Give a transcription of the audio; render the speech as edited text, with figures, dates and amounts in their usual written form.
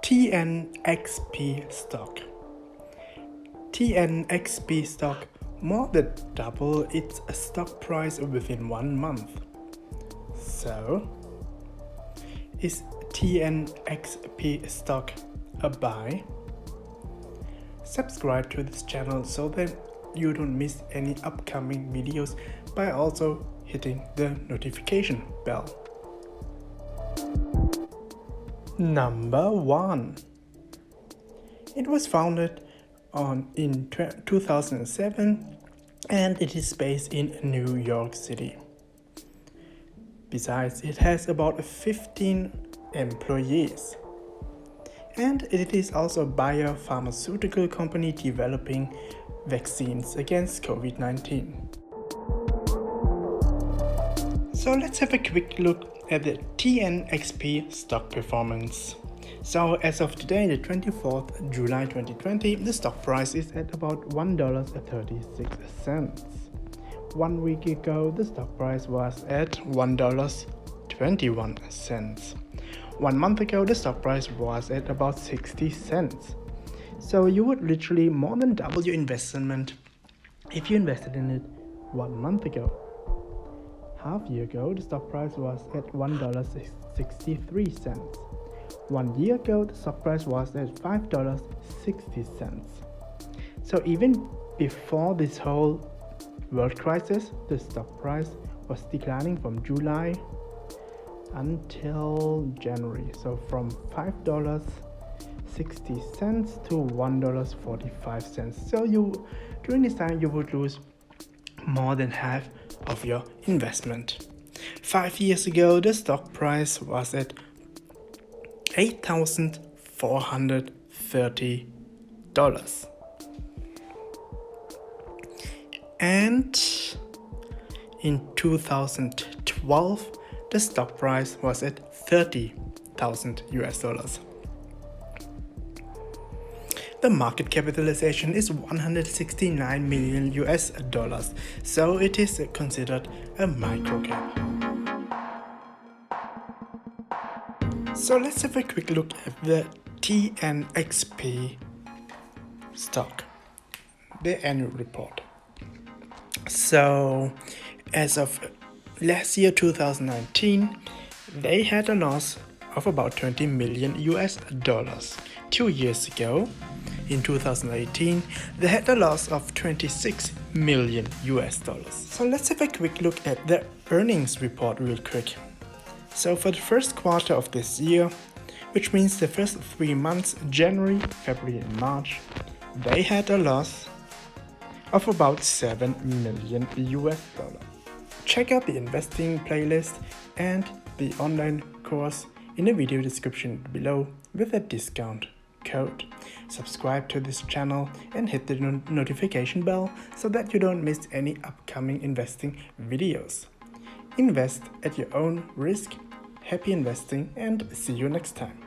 Tnxp stock. Tnxp stock more than double its stock price within 1 month. So, is Tnxp stock a buy? Subscribe to this channel so that you don't miss any upcoming videos by also hitting the notification bell. Number 1. It was founded in 2007 and it is based in New York City. Besides, it has about 15 employees. And it is also a biopharmaceutical company developing vaccines against COVID-19. So let's have a quick look at the Tnxp stock performance. So as of today, the 24th July 2020, the stock price is at about $1.36. 1 week ago, the stock price was at $1.21. 1 month ago, the stock price was at about 60 cents. So you would literally more than double your investment if you invested in it 1 month ago. Half year ago, the stock price was at $1.63. 1 year ago, the stock price was at $5.60. So even before this whole world crisis, the stock price was declining from July until January. So from $5.60 to $1.45. So during this time you would lose more than half of your investment. 5 years ago, the stock price was at $8,430. And in 2012, the stock price was at $30,000. The market capitalization is $169 million, so it is considered a microcap. So let's have a quick look at the Tnxp stock, the annual report. So as of last year, 2019, they had a loss of about $20 million. 2 years ago, in 2018, they had a loss of $26 million. So let's have a quick look at the earnings report real quick. So for the first quarter of this year, which means the first 3 months, January, February and March, they had a loss of about $7 million. Check out the investing playlist and the online course in the video description below with a discount code. Subscribe to this channel and hit the notification bell so that you don't miss any upcoming investing videos. Invest at your own risk. Happy investing and see you next time.